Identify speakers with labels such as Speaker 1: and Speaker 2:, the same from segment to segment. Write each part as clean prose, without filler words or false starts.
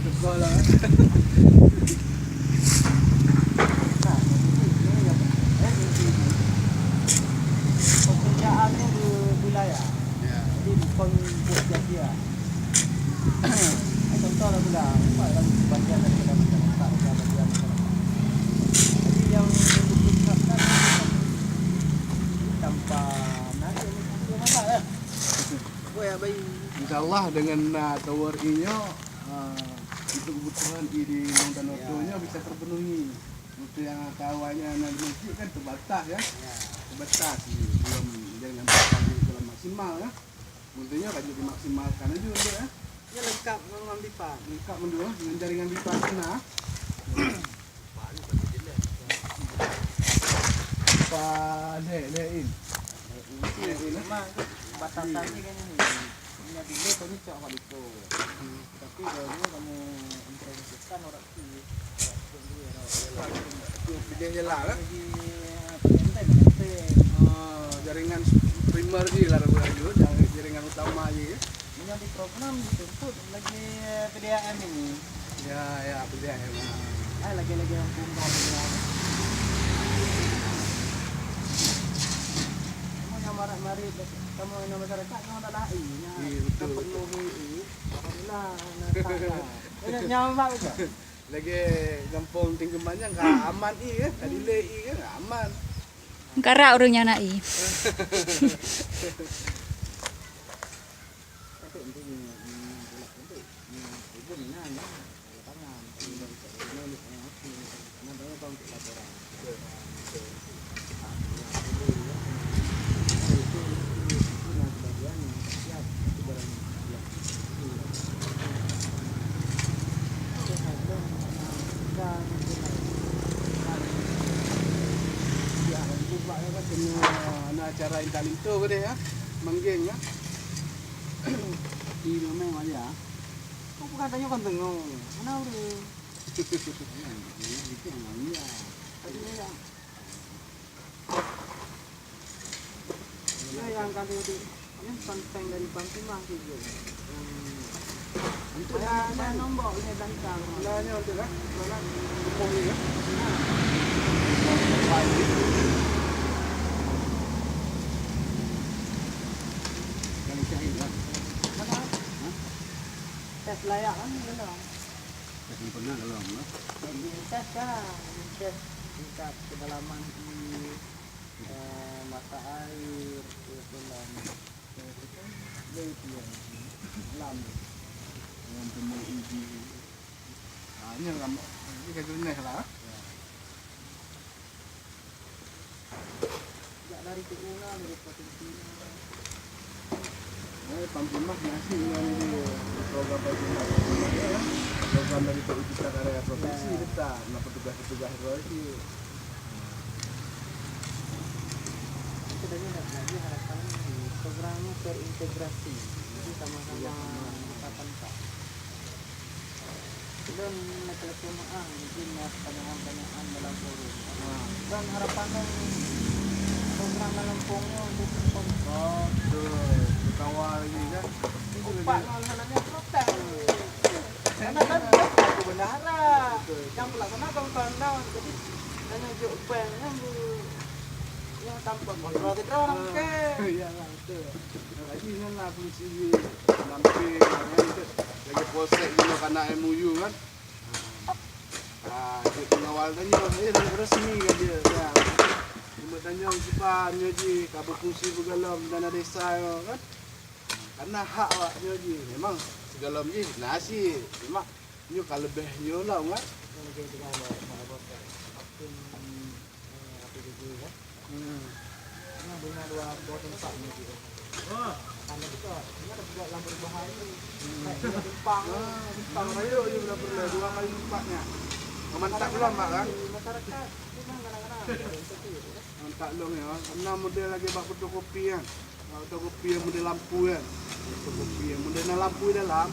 Speaker 1: Tegak lah.
Speaker 2: Pekerjaannya di wilayah.
Speaker 1: Ya.
Speaker 2: Jadi bukan buat dia. Contoh lah pula, dalam bagian daripada masyarakat, bagian masyarakat. Jadi yang diperlukan tanpa nasi itu masalah. Boleh bayi.
Speaker 1: InsyaAllah dengan tower I-nya untuk kebutuhan I di Danau-Danau-nya bisa terpenuhi. Untuk yang kawannya nanti masjid kan terbatas ya. Terbatas belum jangan belum maksimal ya. Tentunya kan jadi dimaksimalkan aja untuk ya.
Speaker 2: Ya lengkap dengan pipa.
Speaker 1: Lengkap mendua dengan jaringan pipa sana. Lein.
Speaker 2: Memang batasannya kan ini. Ini dulu kami cak kalau itu. Tapi kalau kamu introduksikan orang itu.
Speaker 1: Dia jelas lah.
Speaker 2: Penting.
Speaker 1: Jaringan primer je lah jaringan utama je.
Speaker 2: Ini di program dijemput lagi PDAM ini.
Speaker 1: Ya PDAM.
Speaker 2: Lagi rampung PDAM. Kamu yang mari kamu yang masyarakat yang ada lain.
Speaker 1: Betul.
Speaker 2: Penuhi. Alhamdulillah. Nyaman juga.
Speaker 1: Lagi kampung Tingkemannya enggak aman ya. Tadi le kan aman.
Speaker 3: Karak orangnya nak i.
Speaker 1: Acara Intalinto ke dia ya. Menggeng ya.
Speaker 2: Di memang aja. Kok katanya kan tengok. Mana udah? Itu yang iya. Tadi ya. Ya yang kan itu ini panteng dari Pantimah gitu. Untuk ada nombor ini bantang.
Speaker 1: Nanya untuk kan. Mana umum ni ya.
Speaker 2: Tes layak kan belum?
Speaker 1: Tes pernah kalau enggak.
Speaker 2: Tes kan, tes tingkat kedalaman di mata air itu lah. Itu yang lam.
Speaker 1: Yang penuh uji. Hanya kamu ini kejenis lah.
Speaker 2: Tak dari Tuna dari provinsi.
Speaker 1: Pantimah masih dengan ini program Pantimah ya. Program dari Pusat Area Provinsi kita, nah petugas-petugas itu.
Speaker 2: Kita tadi nak lagi harapan programnya terintegrasi, jadi sama-sama angkatan Pak. Dan nak telepon mungkin pertanyaan-pertanyaan dalam forum. Dan harapannya program Lampungnya untuk kontrol.
Speaker 1: Kawal ini kan.
Speaker 2: Pak masalahnya protes. Karena kan aku bendahara. Yang pelaksana kawan-kawan. Jadi hanya jawabannya yang tanpa kontrol kita orang ke.
Speaker 1: Iya lah betul. Lagi ni lah fungsi lampir lagi polsek juga kena MOU kan. Dia pengawal tanya, resmi kan dia. Cuma tanya ujipannya je, kabel fungsi bergalam dana desa kan. Karena hak awaknya je. Memang segala je nasi. Cuma ni kalau lebihnya lah kan.
Speaker 2: Yang kita ada melaporkan. Ini benar dua tempat ni gitu. Karena kita ini ada juga yang berbahaya. Kayak
Speaker 1: Bintang ayo je sudah perlu 2 kali limpatnya. Mantap belum Pak kan?
Speaker 2: masyarakat memang kadang-kadang
Speaker 1: Mantap belum ya. Karena model lagi bak fotokopi kan. Fotokopi yang model lampu kan. Fotokopi yang model lampu dalam.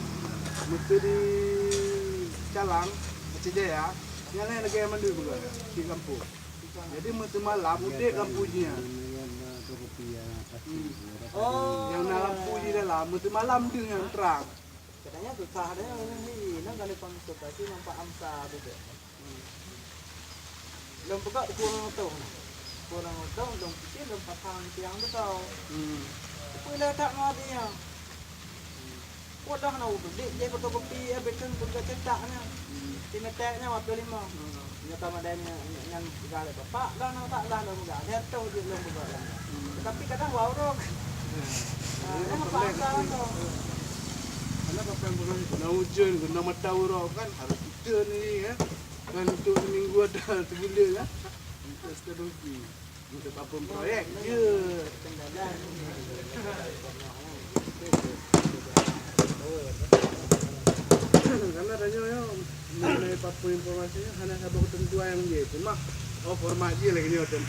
Speaker 1: Mesti di Calang, Aceh Jaya. Yang lagi yang mandu juga di kampung. Jadi mesti malam udah lampunya.
Speaker 2: Oh,
Speaker 1: Yang lampu di dalam mesti malam dengan terang.
Speaker 2: katanya susah ada yang ini, nak dari konsultasi nampak amsa gitu. Belum buka kurang tahu. Kurang tahu belum pikir belum pasang tiang tu tahu. Pula tak mau dia. Wadah nak udah dia fotokopi betul betul cetaknya. Timeteknya waktu 5. Nyata madanya yang gale bapak dah nak tak dah dah muda. Dia tahu dia belum buka. Tapi kadang waurok. Apa pasal tu?
Speaker 1: Karena apa yang boleh guna hujan, guna mata urok kan harus kita ni ya. Kan untuk seminggu ada sebulan ya. Kita strategi. Untuk apa proyek je.
Speaker 2: Kendalan.
Speaker 1: Karena adanya ya mengenai apa informasinya hanya satu ketentuan yang dia cuma format je lagi ni